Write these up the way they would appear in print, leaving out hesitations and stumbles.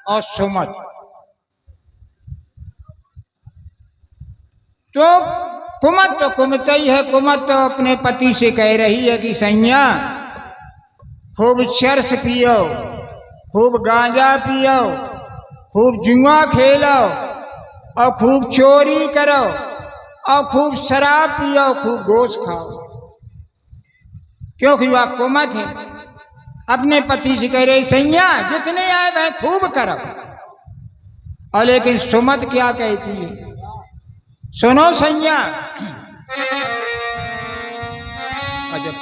और सुमत। तो कुमत ही है। कुमत तो अपने पति से कह रही है कि सैया खूब चरस पियो, खूब गांजा पियो, खूब जुआ खेलो और खूब चोरी करो और खूब शराब पियो, खूब गोश्त खाओ। क्योंकि वह कुमत है, अपने पति से कह रही सैया जितने आए वह खूब करो। और लेकिन सुमत क्या कहती है, सुनो सैया। अच्छा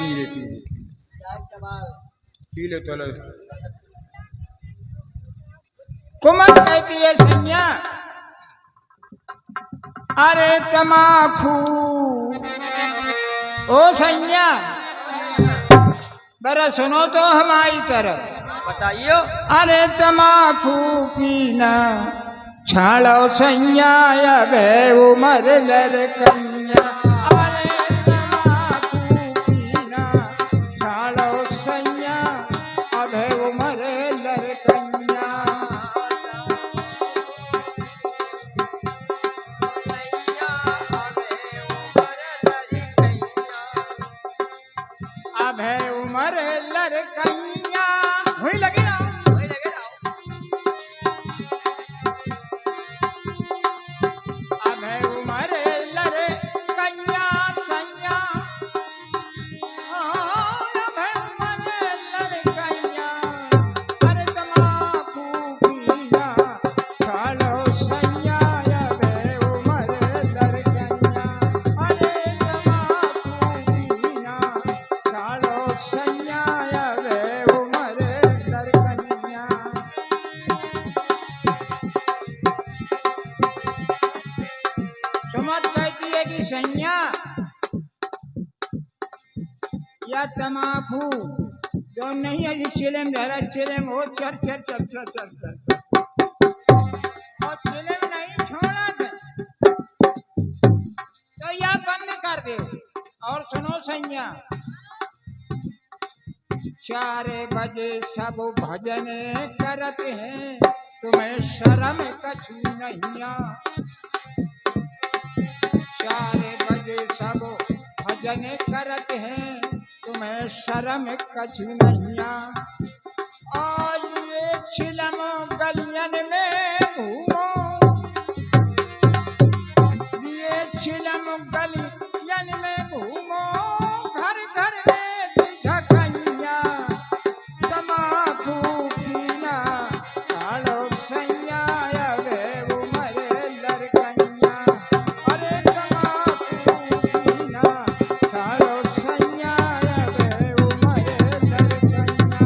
पी ले चलो। कुमत कहती है सैया अरे तमाखू, ओ सैया बरा सुनो तो हमारी तरफ बताइयो। अरे तमाखू पीना छाड़ो सैया अब उमर लड़कैया। अरे तमाखू पीना छाड़ो सैया अब उमर लड़कैया। अब है उमर लड़कैया। वही लगे ना, वही लगे ना। अब है उमर लड़कैया सैया, अब है उमर लड़कैया। अरे तमाकू पीना छाड़ो सैया अब है उमर लड़कैया। अरे तमाकू पीना छाड़ो सैया अब है उमर लड़कैया। सुमत कहती है कि सैया या तमाकू जो नहीं है चिलम धरा, चिलम हो चर चर चर चर चर चर चर और चिलम नहीं छोड़ा था तो यह बंद कर दे। और सुनो सैया 4 बजे सब भजन करते हैं, तुम्हें शर्म कछु नहीं। 4 बजे सब भजन करते हैं, तुम्हें शर्म कछु नहीं। और ये चिलम गलियन में घूमो, ये चिलम गलियन में घूमो, घर घर में झकैया। तमाकू पीना छाड़ो सैया अब उमर लड़कैया। अरे तमाकू पीना छाड़ो सैया अब उमर लड़कैया।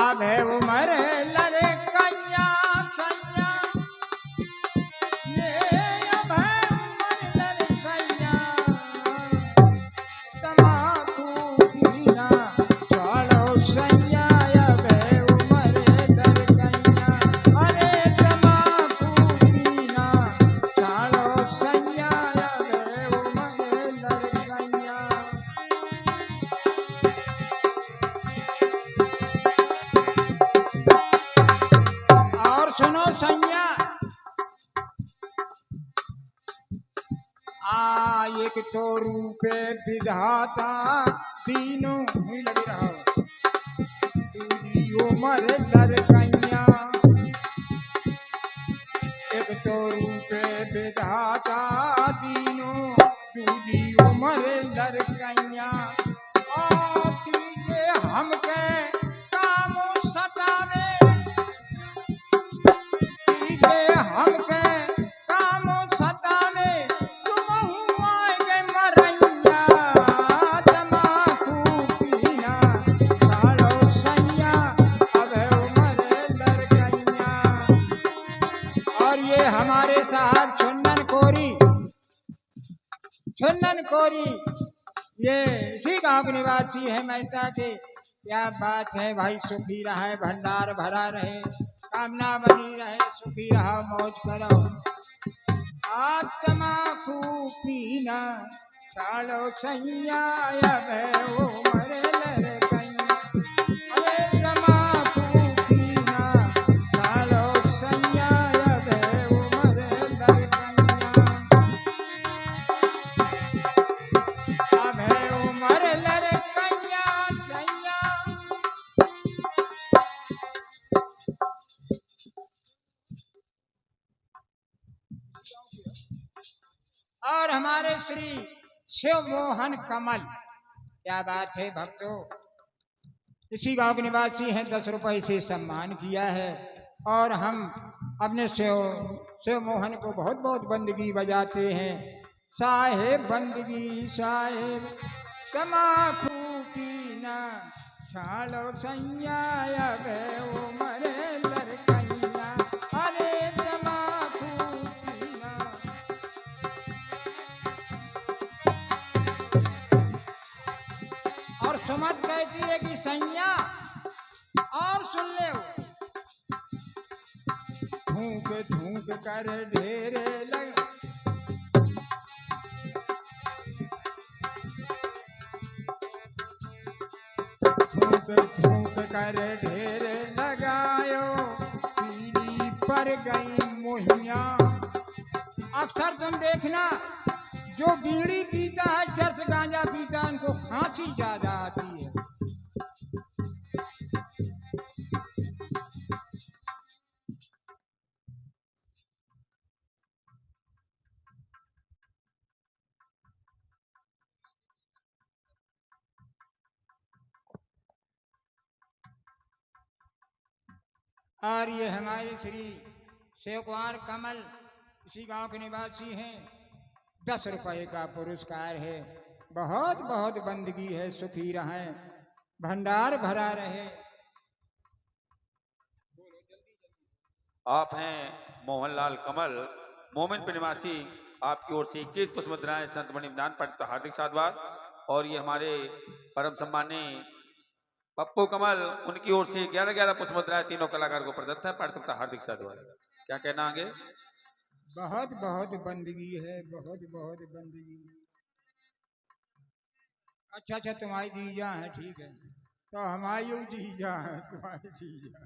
अब है उमर लड़कैया सैया, ये अब है उमर लड़कैया। तमाकू पीना छाड़ो सैया अब उमर लड़कैया। अरे तमाकू पीना छाड़ो सैया अब उमर लड़कैया। और सुनो सैया एक तो रूपे विधाता तीनों ही लग रहा, दूरी उमर लड़कैया। एक तो रूपे विधाता तीनों, दूरी उमर लड़कैया। और तीजे हमके कामों सतावे, तीजे हमके कामों सतावे, तुम हुआ के मरैया। तमाकू पीना छाड़ो सैया अब उमर लड़कैया। और ये हमारे साहब छुन्नन कोरी ये इसी गांव के निवासी है मेहता के। क्या बात है भाई, सुखी रहे, भंडार भरा रहे, कामना बनी रहे, सुखी रहो, मौज करो। तमाकू पीना छाड़ो सैया अब उमर लड़कैया अरे तमाकू पीना छाड़ो सैया अब उमर लड़कैया अब उमर लड़कैया सैया। और हमारे श्री शिव मोहन कमल, क्या बात है भक्तों, इसी गांव के निवासी हैं, 10 रुपए से सम्मान किया है। और हम अपने शिव मोहन को बहुत बहुत बंदगी बजाते हैं। साहेब बंदगी साहेब तमाकू पीना छाड़ो सैया अब उमर लड़कैया अरे तमाकू पीना। और सुमत कहती है कि सैया और सुन ले, धूक धूक कर ढेरे लग धूक धूक कर ढेरे लगायो पीली पर गई मोहिया। अक्सर तुम देखना जो बीड़ी पीता है, चरस गांजा पीता है, उनको खांसी ज्यादा आती है। और ये हमारे श्री शिव कुमार कमल इसी गांव के निवासी हैं, 10 रुपए का पुरस्कार है। बहुत बहुत बंदगी है, सुखी रहें, भंडार भरा रहे। आप हैं मोहनलाल कमल मोमिनपुर निवासी, आपकी ओर से 21 पुष्प मुद्राएं संत मणिदान पर हार्दिक साधुवाद। और ये हमारे परम सम्मानीय पप्पू कमल, उनकी ओर से 11-11 पुष्प मुद्राएं तीनों कलाकार को प्रदत्त है, पर हार्दिक साधुवाद। क्या कहना आगे? बहुत बहुत बंदगी है, बहुत बहुत बंदगी। अच्छा अच्छा, तुम्हारी जीजा है, ठीक है, तो हमारी जीजा है, तुम्हारी जीजा।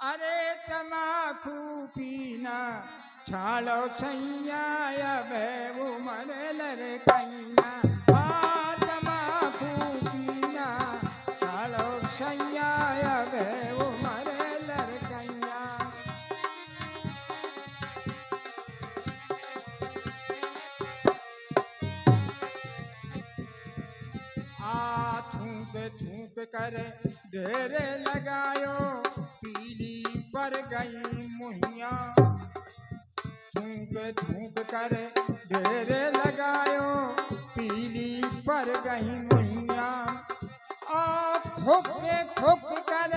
अरे तमाकू पीना छाड़ो सैया अब उमर लड़कैया तमाकू पीना छाड़ो सैया अब उमर लड़कैया। थूक थूक कर ढेरे लगायो पीली पर गई मुहिया। थूक थूक कर ढेरे लगायो पीली पर गई मुहिया। खुक कर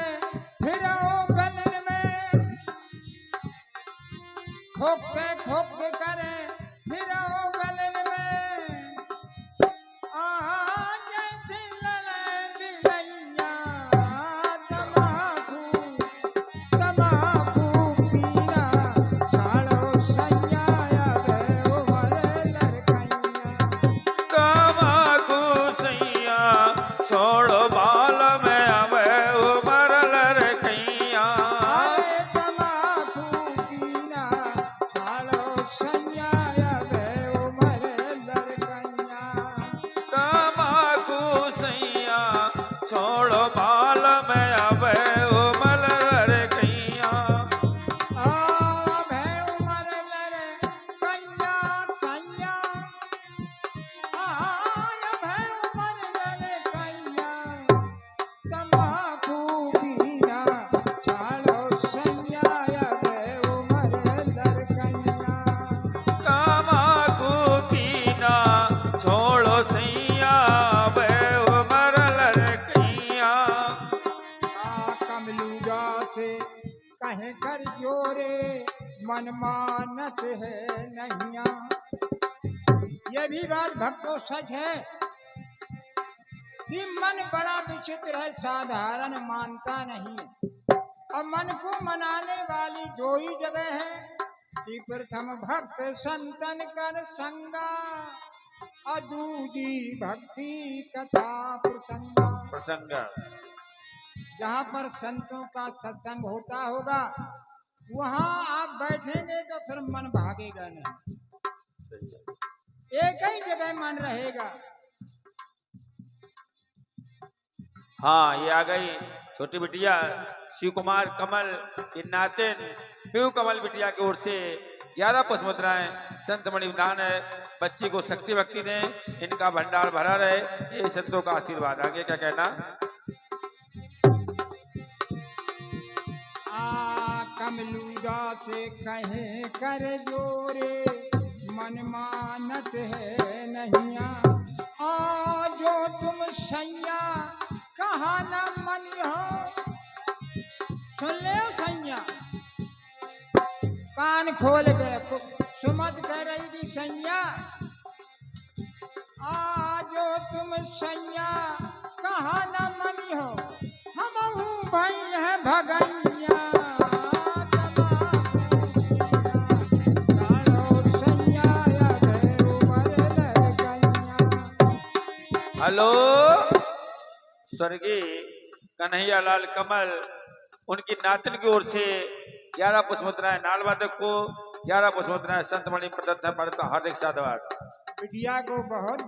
फिरो गलन में, खुक कर फिरो गलन में जैसे लड़े बिलैया। तमाकू पीना छाड़ो सैया अब उमर लड़कैया। तमाकू सैया छोड़ो बाल में अब उमर लड़कैया। अरे तमाकू पीना छाड़ो सैया अब उमर लड़कैया। तमाकू सैया छोड़ो बाल में अब उमर लड़कैया। अब उमर लड़कैया सैया, अब उमर लड़कैया। तमाकू पीना छाड़ो सैया अब उमर लड़कैया। तमाकू पीना छोड़ो सैया अब उमर लड़कैया। कमलूगा से कहे कर जोरे मन मानत है नैया। ये भी बात भक्तों सच है कि मन बड़ा विचित्र है, साधारण मानता नहीं है। और मन को मनाने वाली 2 ही जगह है कि प्रथम भक्त संतन कर संगा अदूजी भक्ति कथा प्रसंग। प्रसंग। जहाँ पर संतों का सत्संग होता होगा वहाँ आप बैठेंगे तो फिर मन भागेगा नहीं, सही है। एक ही जगह मन रहेगा। हाँ, ये आ गई छोटी बिटिया शिव कुमार कमल के नातिन पीयू कमल बिटिया की ओर से 11 पुष्पमुद्राएं संत मणि दान है। बच्ची को शक्ति भक्ति दें, इनका भंडार भरा रहे, ये संतों का आशीर्वाद। आगे क्या कहना? कमलूदा से कहे कर जोरे मन मानत है नहिया। जो तुम सैया कहा न मनी हो। सुन ले सैया, कान खोल के सुमत कह रही थी सैया। जो तुम सैया कहा न मनी हो, हम भाई है भगैया। हेलो, स्वर्गीय कन्हैया लाल कमल उनकी नातिन की ओर से 11 पुष्पमुद्राएं नाल वादक को, 11 पुष्पमुद्राएं संत मणि प्रदत्त पढ़ता हार्दिक साधुवाद। बिटिया को बहुत